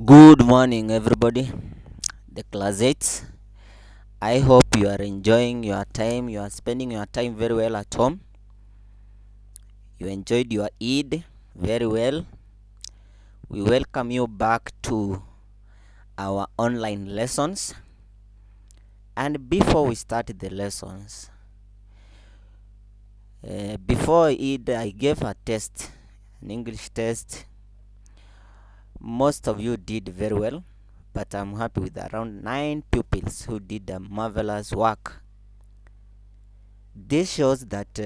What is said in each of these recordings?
Good morning, everybody. The classmates. I hope you are enjoying your time. You are spending your time very well at home. You enjoyed your Eid very well. We welcome you back to our online lessons. And before we start the lessons, before Eid, I gave a test, an English test. Most of you did very well, but I'm happy with around 9 pupils who did a marvelous work. This shows that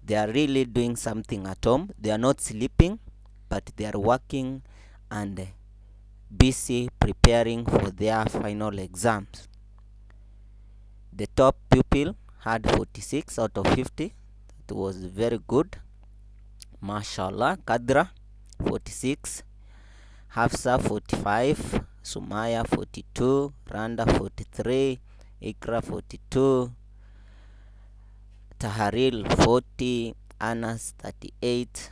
they are really doing something at home. They are not sleeping, but they are working and busy preparing for their final exams. The top pupil had 46 out of 50. It was very good. Mashallah. Kadra 46, Hafsa 45, Sumaya 42, Randa 43, Ikra 42, Taharil 40, Anas 38,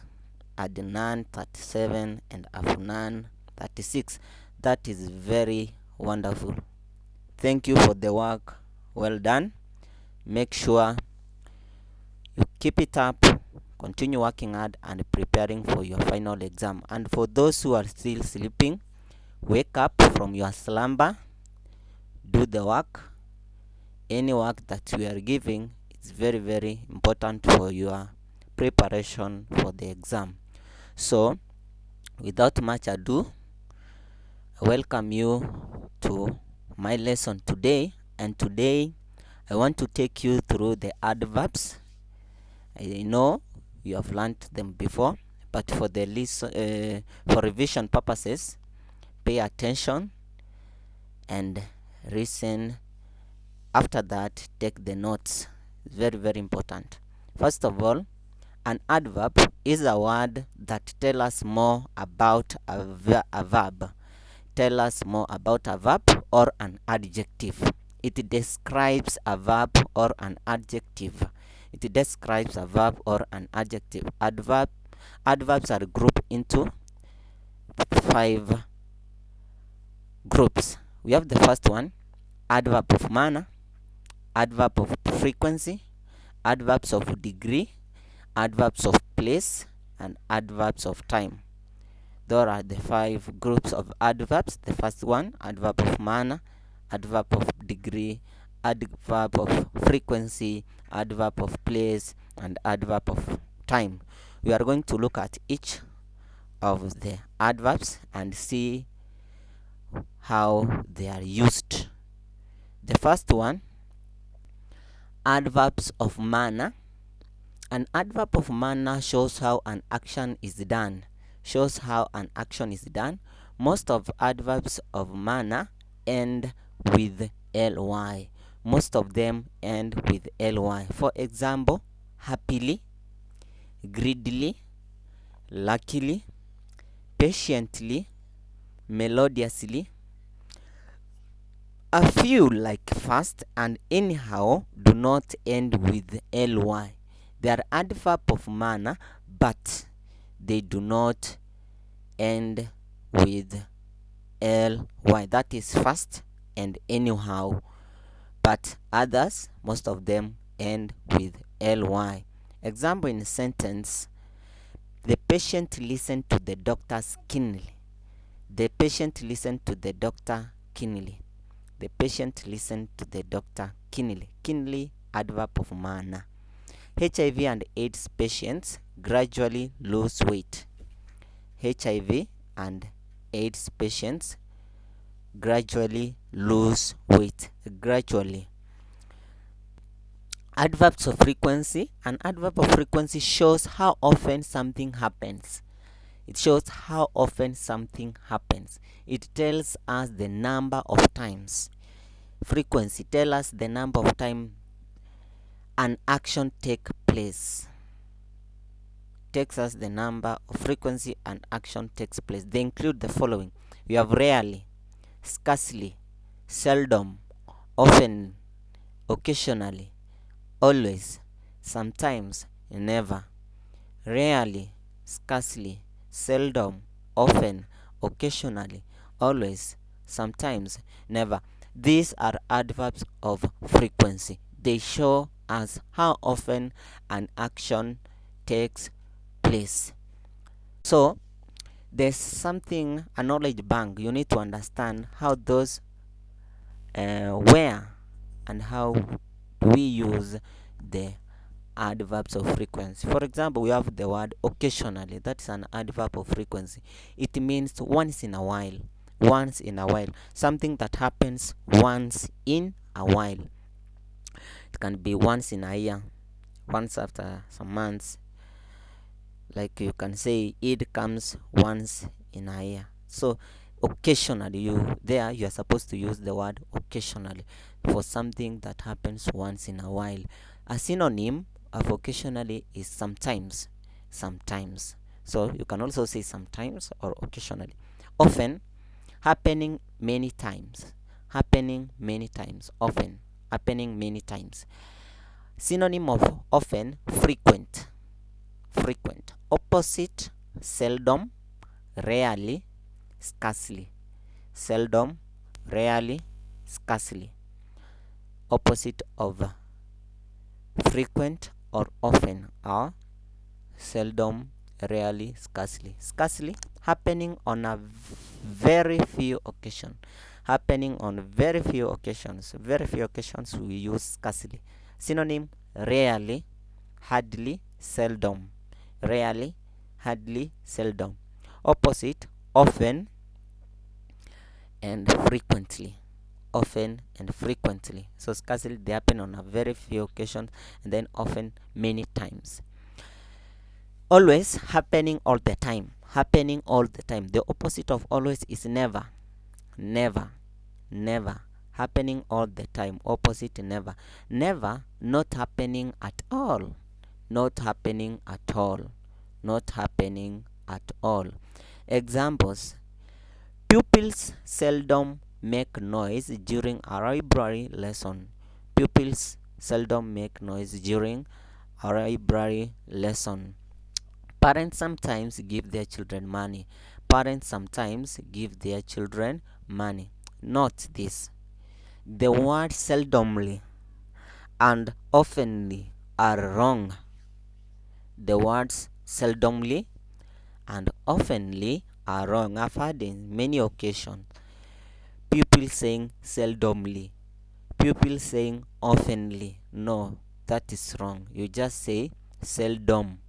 Adnan 37, and Afnan 36. That is very wonderful. Thank you for the work. Well done. Make sure you keep it up, continue working hard and preparing for your final exam. And for those who are still sleeping, wake up from your slumber, do the work. Any work that we are giving is very, very important for your preparation for the exam. So, without much ado, I welcome you to my lesson today. And today, I want to take you through the adverbs. I know you have learned them before, but for the for revision purposes, pay attention and listen. After that, take the notes. It's very, very important. First of all, an adverb is a word that tells us more about a verb. Tell us more about a verb or an adjective. It describes a verb or an adjective. It describes a verb or an adjective. Adverbs are grouped into 5 groups. We have the first one, adverb of manner, adverb of frequency, adverbs of degree, adverbs of place, and adverbs of time. There are the 5 groups of adverbs. The first one, adverb of manner, adverb of degree, adverb of frequency, adverb of place, and adverb of time. We are going to look at each of the adverbs and see how they are used. The first one, adverbs of manner. An adverb of manner shows how an action is done. Shows how an action is done. Most of adverbs of manner end with ly. Most of them end with ly. For example, happily, greedily, luckily, patiently, melodiously. A few like fast and anyhow do not end with ly. They are adverb of manner, but they do not end with ly. That is fast and anyhow. But others, most of them end with ly. Example in a sentence: the patient listened to the doctor keenly. The patient listened to the doctor keenly. The patient listened to the doctor keenly. Keenly, adverb of manner. HIV and AIDS patients gradually lose weight. HIV and AIDS patients gradually lose weight. Gradually. Adverbs of frequency. An adverb of frequency shows how often something happens. It shows how often something happens. It tells us the number of times. Frequency tells us the number of times an action takes place. Takes us the number of frequency an action takes place. They include the following. We have rarely, scarcely, seldom, often, occasionally, always, sometimes, never. Rarely, scarcely, seldom, often, occasionally, always, sometimes, never. These are adverbs of frequency. They show us how often an action takes place. So, there's something, a knowledge bank. You need to understand how those, where, and how we use the adverbs of frequency. For example, we have the word occasionally. That's an adverb of frequency. It means once in a while. Once in a while. Something that happens once in a while. It can be once in a year, once after some months. Like you can say, it comes once in a year. So occasionally, you are supposed to use the word occasionally for something that happens once in a while. A synonym of occasionally is sometimes. Sometimes. So you can also say sometimes or occasionally. Often, happening many times. Happening many times. Often, happening many times. Synonym of often, frequent. Frequent. Opposite, seldom, rarely, scarcely. Seldom, rarely, scarcely. Opposite of frequent or often are seldom, rarely, scarcely. Scarcely, happening on a very few occasions. Happening on very few occasions. Very few occasions we use scarcely. Synonym, rarely, hardly, seldom. Rarely, hardly, seldom. Opposite, often and frequently. Often and frequently. So scarcely, they happen on a very few occasions, and then often many times. Always, happening all the time. Happening all the time. The opposite of always is never. Never. Never. Happening all the time. Opposite, never. Never, not happening at all. Not happening at all. Not happening at all. Examples: pupils seldom make noise during a library lesson. Pupils seldom make noise during a library lesson. Parents sometimes give their children money. Parents sometimes give their children money. Note this: the words seldomly and oftenly are wrong. The words seldomly and oftenly are wrong. I've heard in many occasions people saying seldomly, people saying oftenly. No, that is wrong. You just say seldom.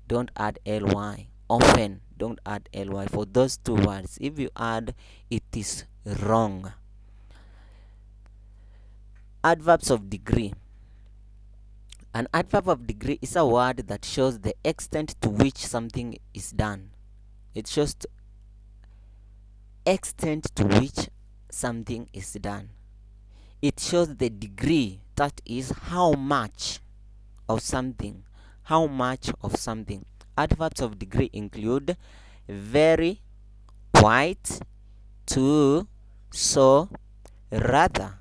Don't add ly. Often, don't add ly for those two words. If you add, it is wrong. Adverbs of degree. An adverb of degree is a word that shows the extent to which something is done. It shows extent to which something is done. It shows the degree, that is how much of something. How much of something. Adverbs of degree include very, quite, to, so, rather,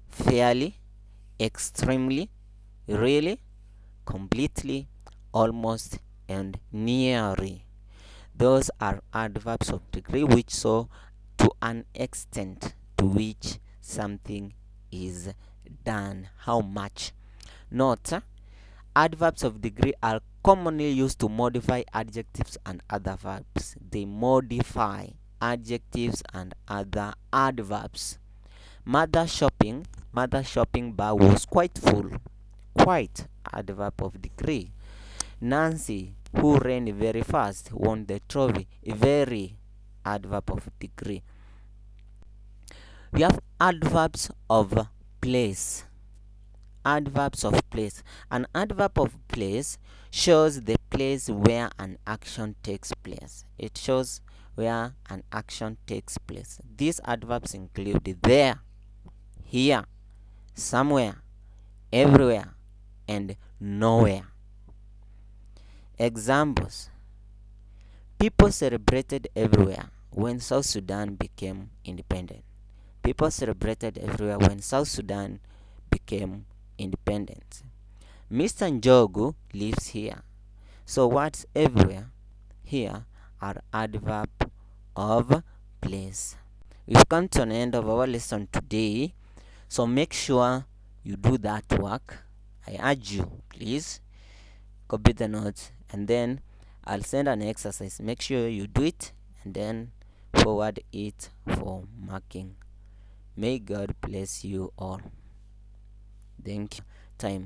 fairly, extremely, really, completely, almost, and nearly. Those are adverbs of degree which show to an extent to which something is done. How much. Note, adverbs of degree are commonly used to modify adjectives and other verbs. They modify adjectives and other adverbs. Mother shopping bag was quite full. Quite, adverb of degree. Nancy, who ran very fast, won the trophy. Very, adverb of degree. We have adverbs of place. Adverbs of place. An adverb of place shows the place where an action takes place. It shows where an action takes place. These adverbs include there, here, somewhere, everywhere, and nowhere. Examples: people celebrated everywhere when South Sudan became independent. People celebrated everywhere when South Sudan became independent. Mr. Njogu lives here. So what's everywhere, here are adverb of place. We've come to an end of our lesson today, so make sure you do that work. I urge you, please copy the notes, and then I'll send an exercise. Make sure you do it and then forward it for marking. May God bless you all. Thank you. Time.